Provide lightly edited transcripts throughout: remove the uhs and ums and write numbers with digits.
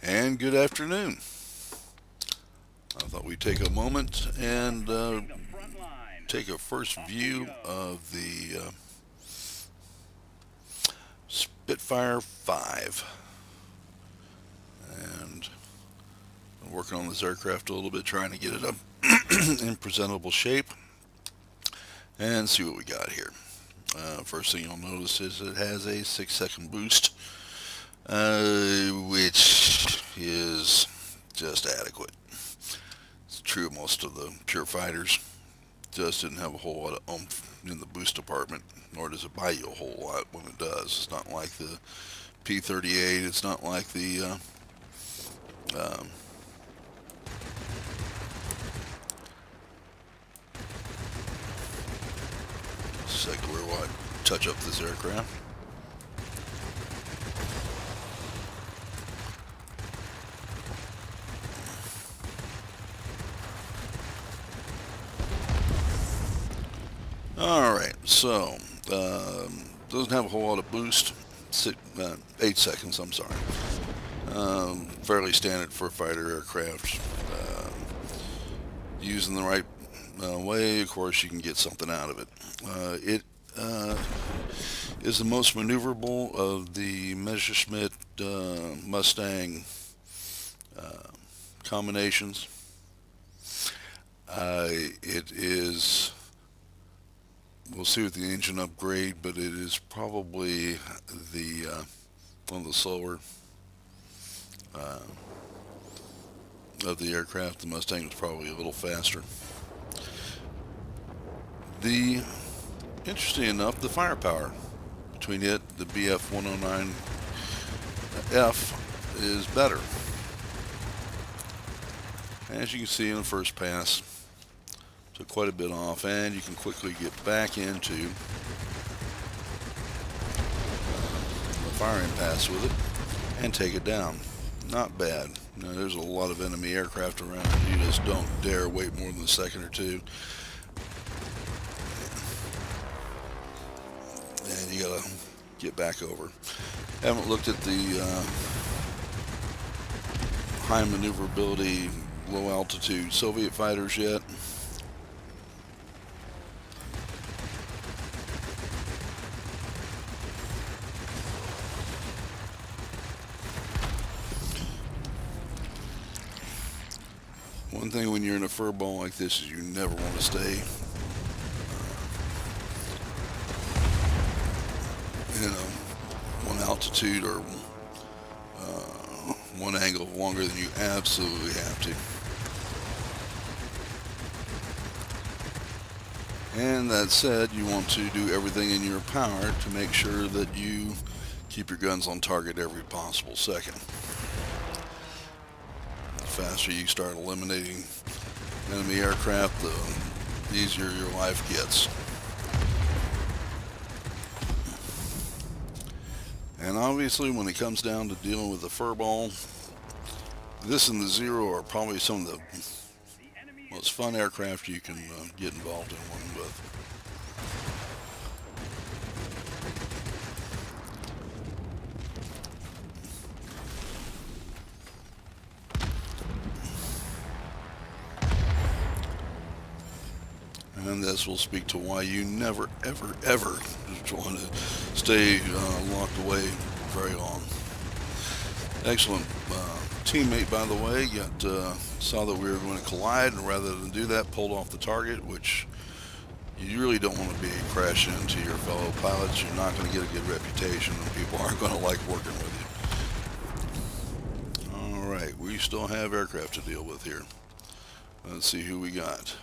And good afternoon. I thought we'd take a moment and take a first view of the Spitfire V. And I'm working on this aircraft a little bit, trying to get it up in presentable shape and see what we got here. First thing you'll notice is it has a 6-second boost, which is just adequate. It's true of most of the pure fighters. Just didn't have a whole lot of oomph in the boost department, nor does it buy you a whole lot when it does. It's not like the P-38. It's not like the secular. While I touch up this aircraft. Alright, so doesn't have a whole lot of boost. 8 seconds, I'm sorry. Fairly standard for a fighter aircraft. Using the right way, of course, you can get something out of it. It is the most maneuverable of the Messerschmitt Mustang combinations. It is, we'll see with the engine upgrade, but it is probably the one of the slower of the aircraft. The Mustang was probably a little faster. Interesting enough, the firepower between it, the BF-109F, is better. As you can see in the first pass, took quite a bit off, and you can quickly get back into the firing pass with it and take it down. Not bad. Now, there's a lot of enemy aircraft around. You just don't dare wait more than a second or two. And you gotta get back over. Haven't looked at the high maneuverability, low altitude Soviet fighters yet. One thing when you're in a furball like this is you never want to stay one altitude or one angle longer than you absolutely have to. And that said, you want to do everything in your power to make sure that you keep your guns on target every possible second. The faster you start eliminating enemy aircraft, the easier your life gets. And obviously, when it comes down to dealing with the furball, this and the Zero are probably some of the most fun aircraft you can get involved in one with. And this will speak to why you never, ever, ever want to stay locked away very long. Excellent teammate, by the way. Saw that we were going to collide, and rather than do that, pulled off the target, which you really don't want to be crashing into your fellow pilots. You're not going to get a good reputation, and people aren't going to like working with you. All right, we still have aircraft to deal with here. Let's see who we got.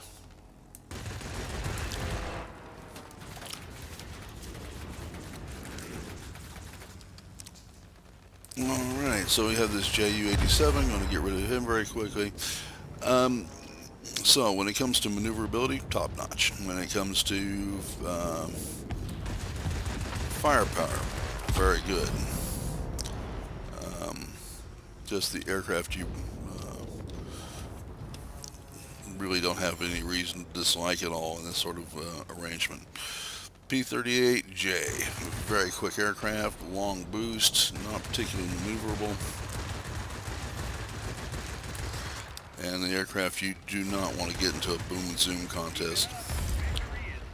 Alright, so we have this JU-87. I'm going to get rid of him very quickly. So when it comes to maneuverability, top notch. When it comes to firepower, very good. Just the aircraft you really don't have any reason to dislike at all in this sort of arrangement. P-38J, very quick aircraft, long boost, not particularly maneuverable. and the aircraft you do not want to get into a boom and zoom contest.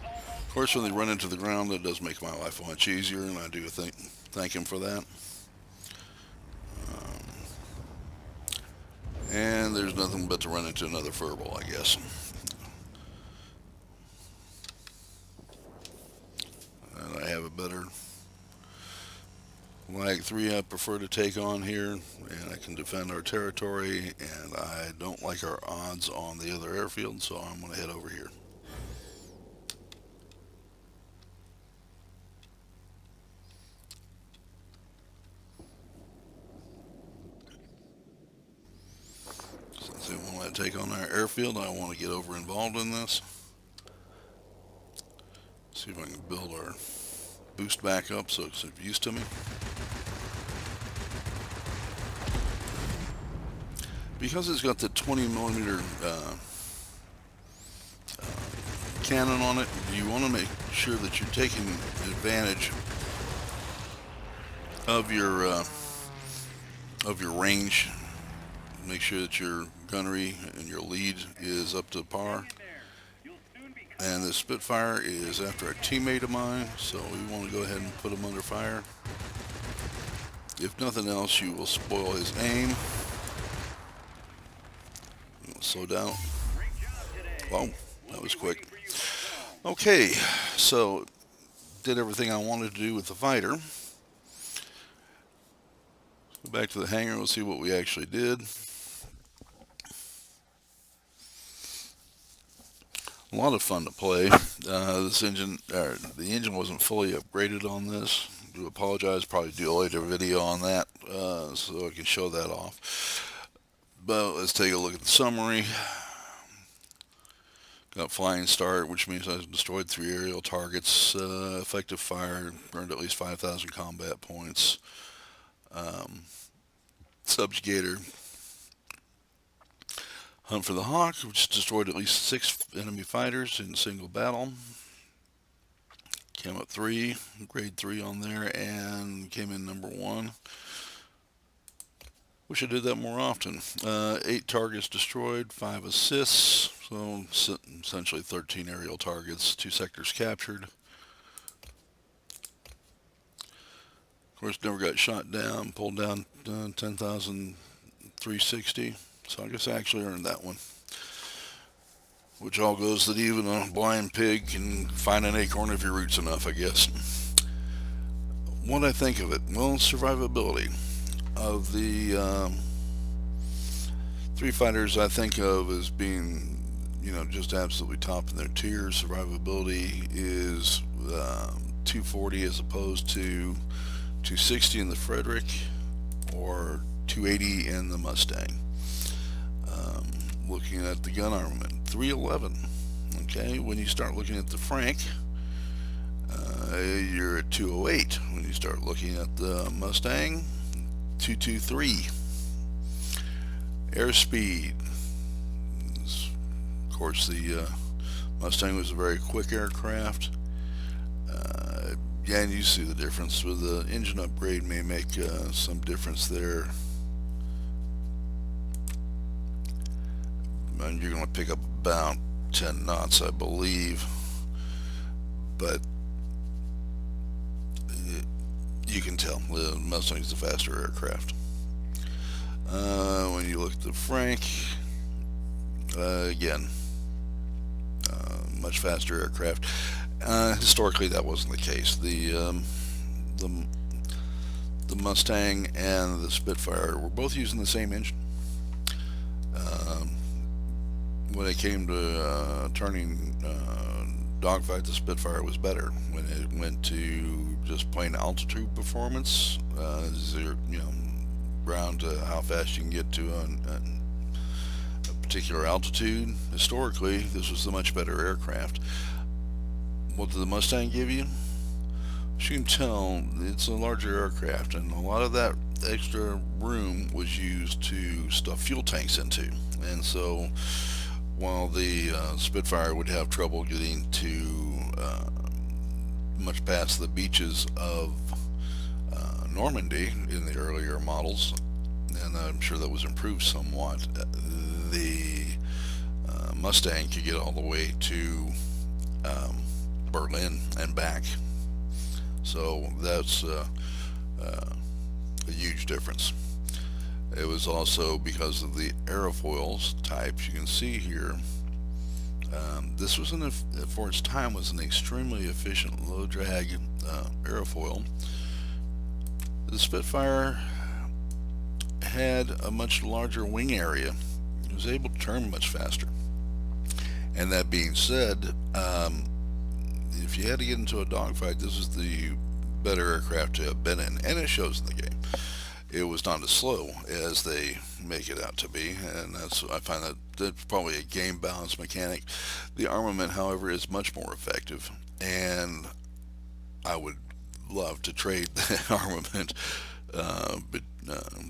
Of course, when they run into the ground, that does make my life much easier, and I do thank him for that. And there's nothing but to run into another furball, I guess. And I have a better Lag 3 I prefer to take on here, and I can defend our territory, and I don't like our odds on the other airfield, so I'm going to head over here. Since they won't let take on our airfield, I want to get over involved in this. See if I can build our boost back up so it's used to me. Because it's got the 20mm cannon on it, you want to make sure that you're taking advantage of your range. Make sure that your gunnery and your lead is up to par. And the Spitfire is after a teammate of mine, so we want to go ahead and put him under fire. If nothing else, you will spoil his aim. Slow down. Wow, that was quick. Okay, so did everything I wanted to do with the fighter. Go back to the hangar. We'll see what we actually did. A lot of fun to play. The engine wasn't fully upgraded on this. I do apologize. Probably do a later video on that so I can show that off. But let's take a look at the summary. Got flying start, which means I destroyed 3 aerial targets. Effective fire, earned at least 5,000 combat points. Subjugator. Hunt for the Hawk, which destroyed at least 6 enemy fighters in single battle. Came up 3, grade 3 on there, and came in number 1. Wish I did that more often. 8 targets destroyed, 5 assists, so essentially 13 aerial targets, 2 sectors captured. Of course, never got shot down, pulled down 10,360, so I guess I actually earned that one. Which all goes that even a blind pig can find an acorn if he roots enough, I guess. What I think of it? Well, survivability. Of the 3 fighters I think of as being, just absolutely top in their tier. Survivability is 240 as opposed to 260 in the Frederick or 280 in the Mustang. Looking at the gun armament, 311. Okay, when you start looking at the Frank, you're at 208. When you start looking at the Mustang, 223. Airspeed. Of course, the Mustang was a very quick aircraft. Yeah, and you see the difference with the engine upgrade may make some difference there. And you're going to pick up about 10 knots, I believe. But you can tell the Mustang's the faster aircraft. When you look at the Frank, again, much faster aircraft. Historically, that wasn't the case. The Mustang and the Spitfire were both using the same engine. When it came to turning dogfight, the Spitfire was better. When it went to just plain altitude performance, ground to how fast you can get to a particular altitude, historically, this was the much better aircraft. What did the Mustang give you? As you can tell, it's a larger aircraft, and a lot of that extra room was used to stuff fuel tanks into. And so while the Spitfire would have trouble getting to much past the beaches of Normandy in the earlier models, and I'm sure that was improved somewhat, the Mustang could get all the way to Berlin and back. So that's a huge difference. It was also because of the aerofoils types. You can see here, this was for its time was an extremely efficient low drag aerofoil. The Spitfire had a much larger wing area. It was able to turn much faster. And that being said, if you had to get into a dogfight, this is the better aircraft to have been in, and it shows in the game. It was not as slow as they make it out to be, and I find that's probably a game balance mechanic. The armament, however, is much more effective, and I would love to trade the armament, but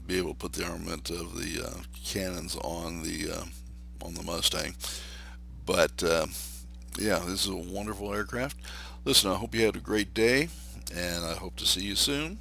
be able to put the armament of the cannons on the Mustang. But yeah, this is a wonderful aircraft. Listen, I hope you had a great day, and I hope to see you soon.